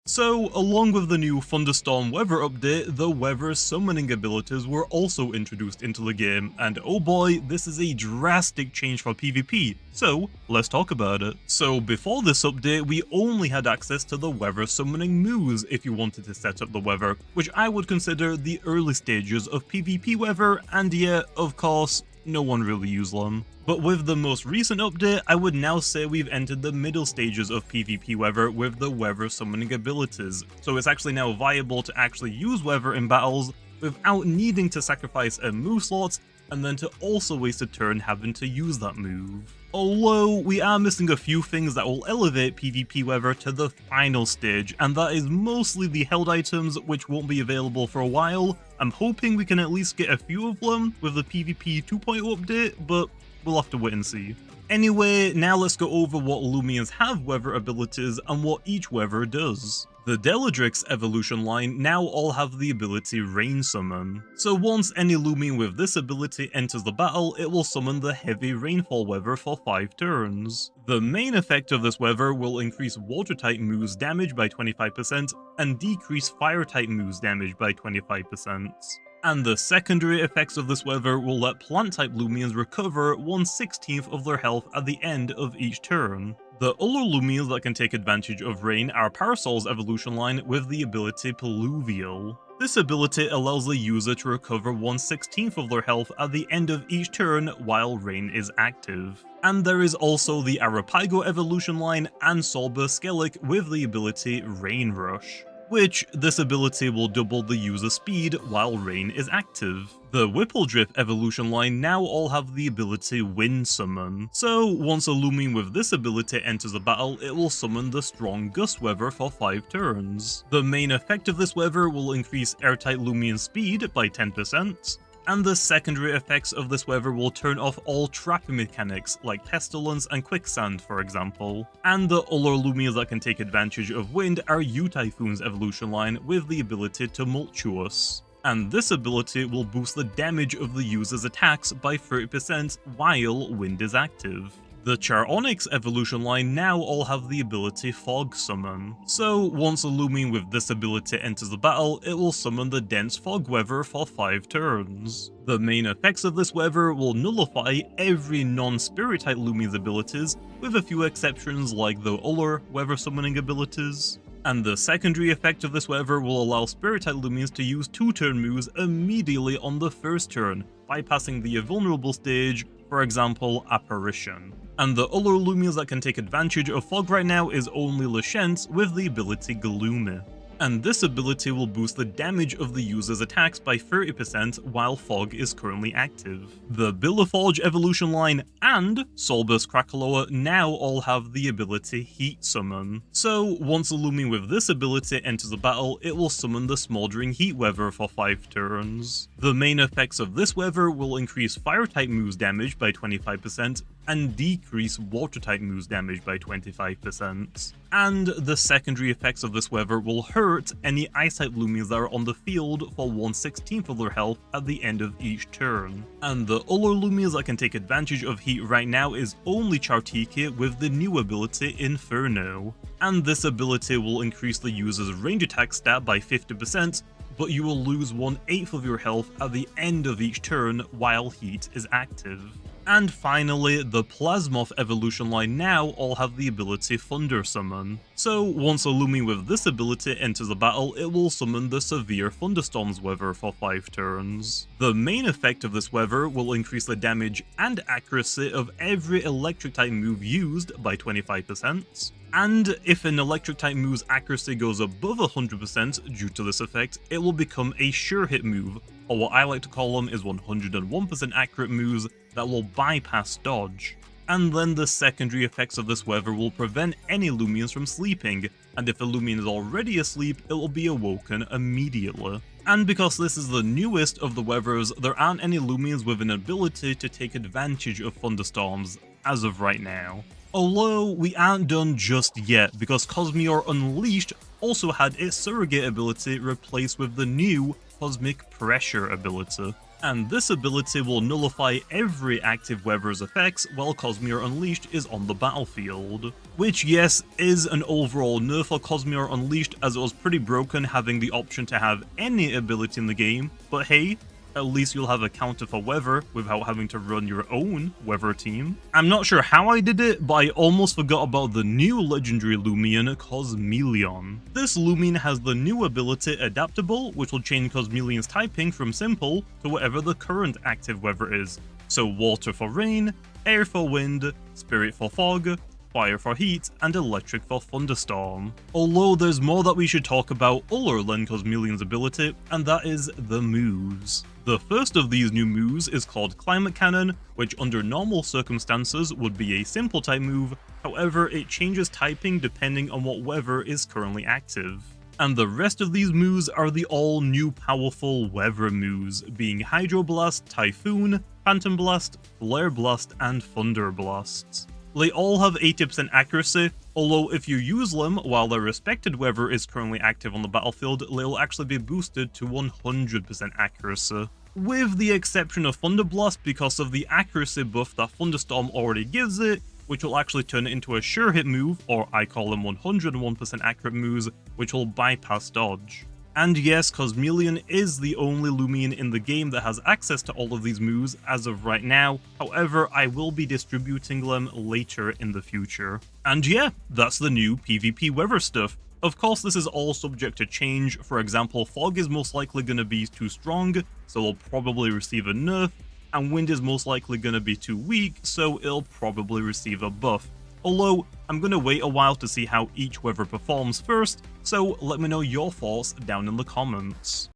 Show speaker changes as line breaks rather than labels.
So, along with the new Thunderstorm weather update, the weather summoning abilities were also introduced into the game, and oh boy, this is a drastic change for PvP, so let's talk about it. So before this update, we only had access to the weather summoning moves if you wanted to set up the weather, which I would consider the early stages of PvP weather, and yeah, of course, no one really used them. But with the most recent update, I would now say we've entered the middle stages of PvP weather with the weather summoning abilities, so it's actually now viable to actually use weather in battles without needing to sacrifice a move slot and then to also waste a turn having to use that move. Although we are missing a few things that will elevate PvP weather to the final stage, and that is mostly the held items which won't be available for a while. I'm hoping we can at least get a few of them with the PvP 2.0 update, but we'll have to wait and see. Anyway, now let's go over what Loomians have weather abilities and what each weather does. The Deladrix evolution line now all have the ability Rain Summon. So once any Loomian with this ability enters the battle, it will summon the Heavy Rainfall weather for 5 turns. The main effect of this weather will increase Water-type moves damage by 25% and decrease Fire-type moves damage by 25%. And the secondary effects of this weather will let Plant-type Loomians recover 1/16 of their health at the end of each turn. The other Loomians that can take advantage of rain are Parasol's evolution line with the ability Pluvial. This ability allows the user to recover 1/16 of their health at the end of each turn while rain is active. And there is also the Arapago evolution line and Solber Skellig with the ability Rain Rush, which this ability will double the user speed while rain is active. The Whippledrift evolution line now all have the ability Wind Summon, so once a Loomian with this ability enters a battle, it will summon the Strong Gust weather for 5 turns. The main effect of this weather will increase Airtight Loomian speed by 10%, and the secondary effects of this weather will turn off all trapping mechanics like Pestilence and Quicksand for example. And the other Loomians that can take advantage of wind are U-Typhoon's evolution line with the ability Tumultuous. And this ability will boost the damage of the user's attacks by 30% while wind is active. The Charonyx evolution line now all have the ability Fog Summon. So once a Loomian with this ability enters the battle, it will summon the Dense Fog weather for 5 turns. The main effects of this weather will nullify every non-Spirit type Loomian's abilities, with a few exceptions like the other weather summoning abilities. And the secondary effect of this weather will allow Spirit type Loomians to use 2-turn moves immediately on the first turn, bypassing the invulnerable stage, for example Apparition. And the other Loomians that can take advantage of Fog right now is only Lashent with the ability Gloomy. And this ability will boost the damage of the user's attacks by 30% while Fog is currently active. The Billiforge evolution line and Solber's Krakaloa now all have the ability Heat Summon. So once a Loomian with this ability enters a battle, it will summon the Smoldering Heat weather for 5 turns. The main effects of this weather will increase Fire-type moves damage by 25% and decrease Water-type moves damage by 25%. And the secondary effects of this weather will hurt any Ice-type Loomians that are on the field for 1/16 of their health at the end of each turn. And the other Loomians that can take advantage of heat right now is only Chartiki with the new ability Inferno. And this ability will increase the user's range attack stat by 50%, but you will lose 1/8 of your health at the end of each turn while heat is active. And finally, the Plasmoth evolution line now all have the ability Thunder Summon. So once a Loomian with this ability enters a battle, it will summon the Severe Thunderstorms weather for 5 turns. The main effect of this weather will increase the damage and accuracy of every electric type move used by 25%. And if an electric type move's accuracy goes above 100% due to this effect, it will become a sure hit move, or what I like to call them is 101% accurate moves that will bypass dodge. And then the secondary effects of this weather will prevent any Loomians from sleeping, and if a Loomian is already asleep, it will be awoken immediately. And because this is the newest of the weathers, there aren't any Loomians with an ability to take advantage of thunderstorms as of right now. Although we aren't done just yet, because Cosmo Unleashed also had its surrogate ability replaced with the new Cosmic Pressure ability. and this ability will nullify every active weather's effects while Cosmo Unleashed is on the battlefield. Which, yes, is an overall nerf for Cosmo Unleashed, as it was pretty broken having the option to have any ability in the game, but hey, at least you'll have a counter for weather without having to run your own weather team. I'm not sure how I did it, but I almost forgot about the new legendary Loomian, Cosmeleon. This Loomian has the new ability Adaptable, which will change Cosmeleon's typing from simple to whatever the current active weather is. So water for rain, air for wind, spirit for fog, fire for heat, and electric for thunderstorm. Although there's more that we should talk about other than Cosmeleon's ability, and that is the moves. The first of these new moves is called Climate Cannon, which under normal circumstances would be a simple type move, however it changes typing depending on what weather is currently active. And the rest of these moves are the all new powerful weather moves, being Hydro Blast, Typhoon, Phantom Blast, Flare Blast, and Thunder Blast. They all have 80% accuracy, although if you use them while their respected weather is currently active on the battlefield, they'll actually be boosted to 100% accuracy. With the exception of Thunder Blast because of the accuracy buff that Thunderstorm already gives it, which will actually turn it into a sure hit move, or I call them 101% accurate moves, which will bypass dodge. And yes, Cosmeleon is the only Loomian in the game that has access to all of these moves as of right now, however I will be distributing them later in the future. And yeah, that's the new PvP weather stuff. Of course this is all subject to change, for example Fog is most likely going to be too strong, so it'll probably receive a nerf, and Wind is most likely going to be too weak, so it'll probably receive a buff. Although, I'm going to wait a while to see how each weather performs first, so let me know your thoughts down in the comments.